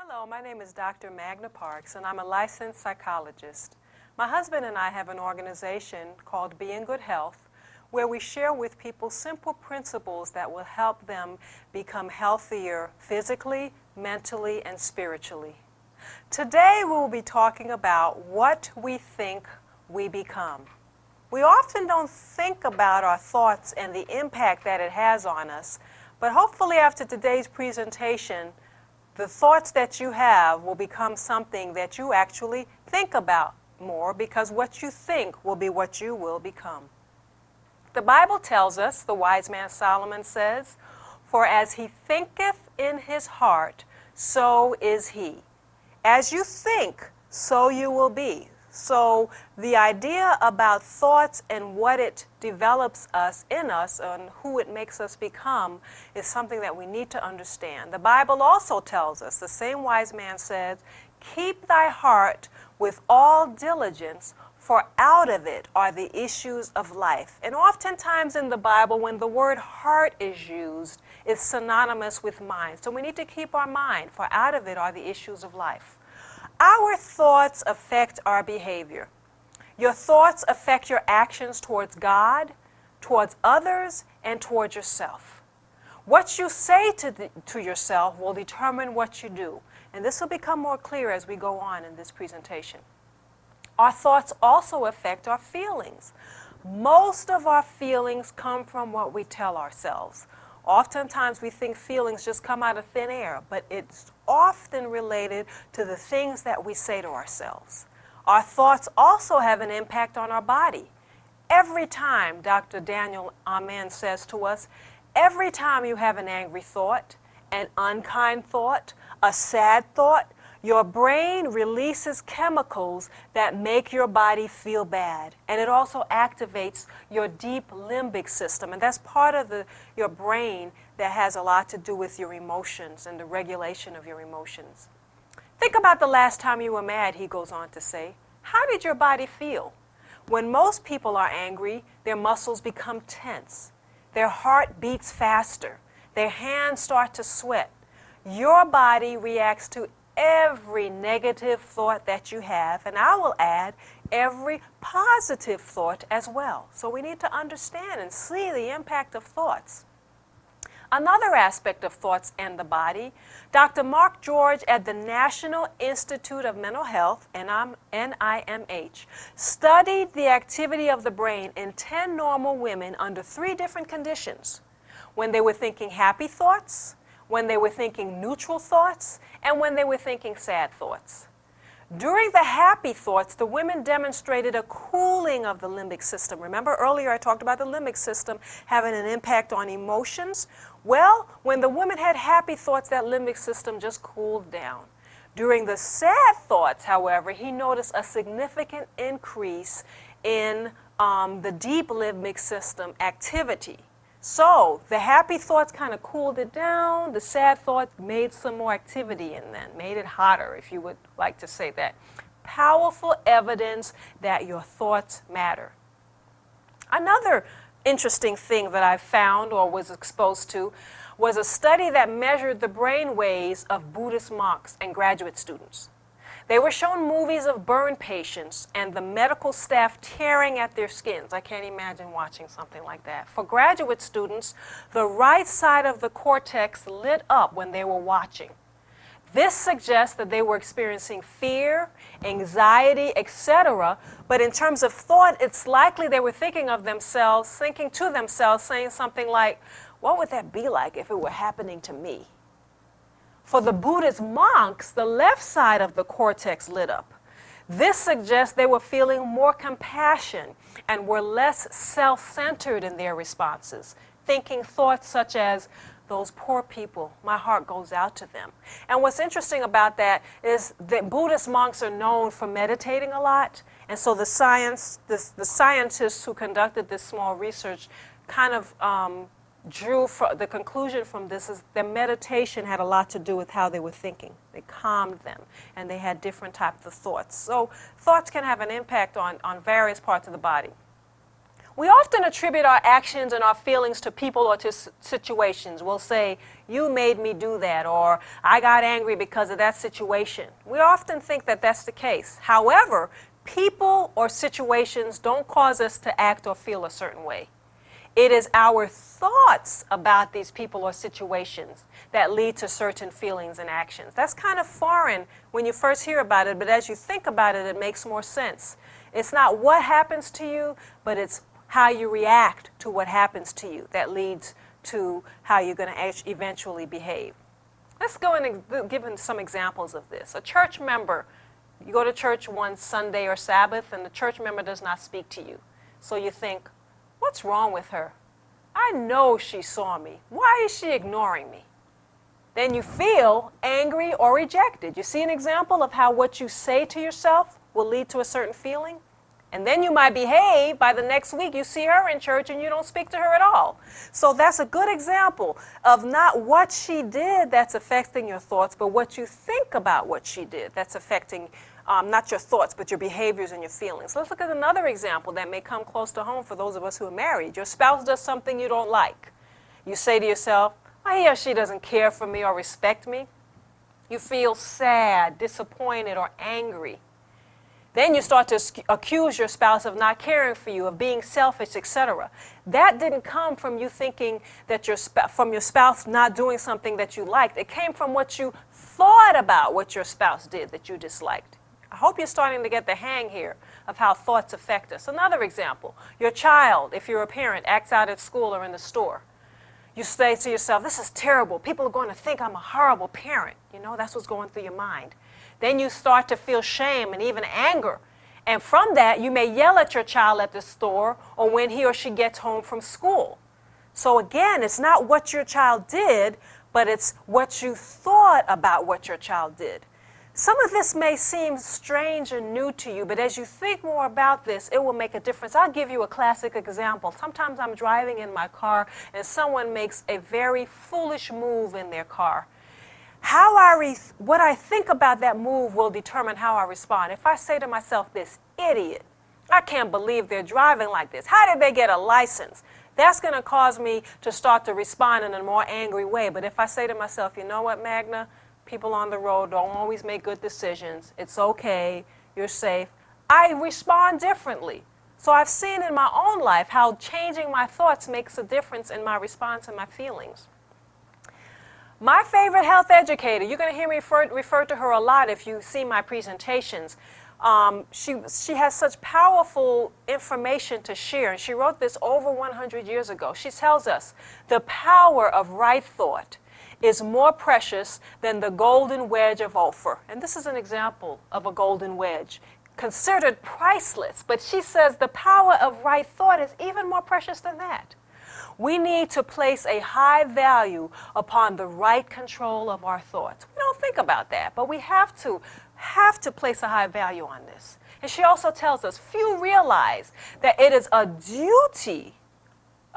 Hello, my name is Dr. Magna Parks, and I'm a licensed psychologist. My husband and I have an organization called Be in Good Health, where we share with people simple principles that will help them become healthier physically, mentally, and spiritually. Today, we will be talking about what we think we become. We often don't think about our thoughts and the impact that it has on us, but hopefully after today's presentation, the thoughts that you have will become something that you actually think about more, because what you think will be what you will become. The Bible tells us, the wise man Solomon says, "For as he thinketh in his heart, so is he." As you think, so you will be. So the idea about thoughts and what it develops in us and who it makes us become is something that we need to understand. The Bible also tells us, the same wise man says, "Keep thy heart with all diligence, for out of it are the issues of life." And oftentimes in the Bible, when the word heart is used, it's synonymous with mind. So we need to keep our mind, for out of it are the issues of life. Our thoughts affect our behavior. Your thoughts affect your actions towards God, towards others, and towards yourself. What you say to yourself will determine what you do. And this will become more clear as we go on in this presentation. Our thoughts also affect our feelings. Most of our feelings come from what we tell ourselves. Oftentimes we think feelings just come out of thin air, but it's often related to the things that we say to ourselves. Our thoughts also have an impact on our body. Every time, Dr. Daniel Amen says to us, every time you have an angry thought, an unkind thought, a sad thought, your brain releases chemicals that make your body feel bad. And it also activates your deep limbic system. And that's part of your brain that has a lot to do with your emotions and the regulation of your emotions. Think about the last time you were mad, he goes on to say. How did your body feel? When most people are angry, their muscles become tense. Their heart beats faster. Their hands start to sweat. Your body reacts to every negative thought that you have, and I will add every positive thought as well. So we need to understand and see the impact of thoughts. Another aspect of thoughts and the body, Dr. Mark George at the National Institute of Mental Health, NIMH, studied the activity of the brain in 10 normal women under 3 different conditions: when they were thinking happy thoughts, when they were thinking neutral thoughts, and when they were thinking sad thoughts. During the happy thoughts, the women demonstrated a cooling of the limbic system. Remember earlier I talked about the limbic system having an impact on emotions? Well, when the women had happy thoughts, that limbic system just cooled down. During the sad thoughts, however, he noticed a significant increase in the deep limbic system activity. So the happy thoughts kind of cooled it down. The sad thoughts made some more activity in them, made it hotter, if you would like to say that. Powerful evidence that your thoughts matter. Another interesting thing that I found or was exposed to was a study that measured the brain waves of Buddhist monks and graduate students. They were shown movies of burn patients and the medical staff tearing at their skins. I can't imagine watching something like that. For graduate students, the right side of the cortex lit up when they were watching. This suggests that they were experiencing fear, anxiety, etc. But in terms of thought, it's likely they were thinking to themselves, saying something like, "What would that be like if it were happening to me?" For the Buddhist monks, the left side of the cortex lit up. This suggests they were feeling more compassion and were less self-centered in their responses, thinking thoughts such as, "Those poor people, my heart goes out to them." And what's interesting about that is that Buddhist monks are known for meditating a lot, and so the scientists who conducted this small research kind of drew the conclusion from this is that meditation had a lot to do with how they were thinking. They calmed them, and they had different types of thoughts. So thoughts can have an impact on various parts of the body. We often attribute our actions and our feelings to people or to situations. We'll say, you made me do that, or I got angry because of that situation. We often think that that's the case. However, people or situations don't cause us to act or feel a certain way. It is our thoughts about these people or situations that lead to certain feelings and actions. That's kind of foreign when you first hear about it, but as you think about it, it makes more sense. It's not what happens to you, but it's how you react to what happens to you that leads to how you're going to eventually behave. Let's go and give some examples of this. A church member, you go to church one Sunday or Sabbath, and the church member does not speak to you. So you think, what's wrong with her? I know she saw me. Why is she ignoring me? Then you feel angry or rejected. You see an example of how what you say to yourself will lead to a certain feeling? And then you might behave. By the next week, you see her in church and you don't speak to her at all. So that's a good example of not what she did that's affecting your thoughts, but what you think about what she did that's affecting not your thoughts, but your behaviors and your feelings. Let's look at another example that may come close to home for those of us who are married. Your spouse does something you don't like. You say to yourself, he or she doesn't care for me or respect me. You feel sad, disappointed, or angry. Then you start to accuse your spouse of not caring for you, of being selfish, etc. That didn't come from you thinking that from your spouse not doing something that you liked. It came from what you thought about what your spouse did that you disliked. I hope you're starting to get the hang here of how thoughts affect us. Another example, your child, if you're a parent, acts out at school or in the store. You say to yourself, this is terrible. People are going to think I'm a horrible parent. You know, that's what's going through your mind. Then you start to feel shame and even anger. And from that, you may yell at your child at the store or when he or she gets home from school. So again, it's not what your child did, but it's what you thought about what your child did. Some of this may seem strange and new to you, but as you think more about this, it will make a difference. I'll give you a classic example. Sometimes I'm driving in my car and someone makes a very foolish move in their car. What I think about that move will determine how I respond. If I say to myself, this idiot, I can't believe they're driving like this. How did they get a license? That's going to cause me to start to respond in a more angry way. But if I say to myself, you know what, Magna? People on the road don't always make good decisions. It's okay. You're safe. I respond differently. So I've seen in my own life how changing my thoughts makes a difference in my response and my feelings. My favorite health educator, you're going to hear me refer to her a lot if you see my presentations. She has such powerful information to share, and she wrote this over 100 years ago. She tells us the power of right thought is more precious than the golden wedge of Ophir. And this is an example of a golden wedge, considered priceless. But she says the power of right thought is even more precious than that. We need to place a high value upon the right control of our thoughts. We don't think about that, but we have to place a high value on this. And she also tells us, few realize that it is a duty.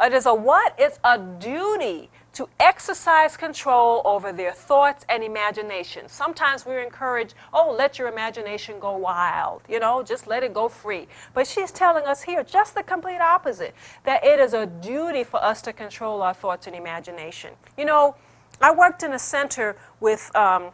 It is a what? It's a duty to exercise control over their thoughts and imagination. Sometimes we're encouraged, let your imagination go wild, just let it go free. But she's telling us here just the complete opposite, that it is a duty for us to control our thoughts and imagination. I worked in a center that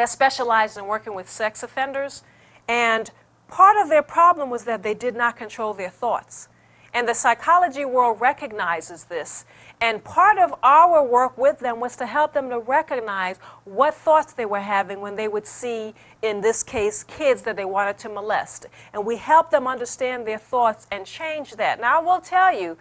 specialized in working with sex offenders, and part of their problem was that they did not control their thoughts. And the psychology world recognizes this. And part of our work with them was to help them to recognize what thoughts they were having when they would see, in this case, kids that they wanted to molest. And we helped them understand their thoughts and change that. Now, I will tell you,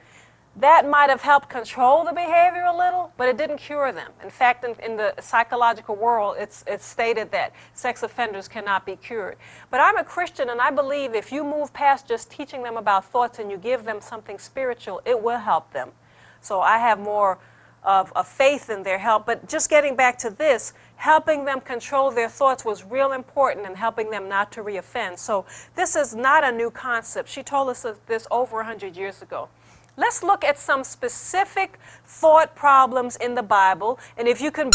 that might have helped control the behavior a little, but it didn't cure them. In fact, in the psychological world, it's stated that sex offenders cannot be cured. But I'm a Christian, and I believe if you move past just teaching them about thoughts and you give them something spiritual, it will help them. So I have more of a faith in their help. But just getting back to this, helping them control their thoughts was real important in helping them not to reoffend. So this is not a new concept. She told us this over 100 years ago. Let's look at some specific thought problems in the Bible, and if you can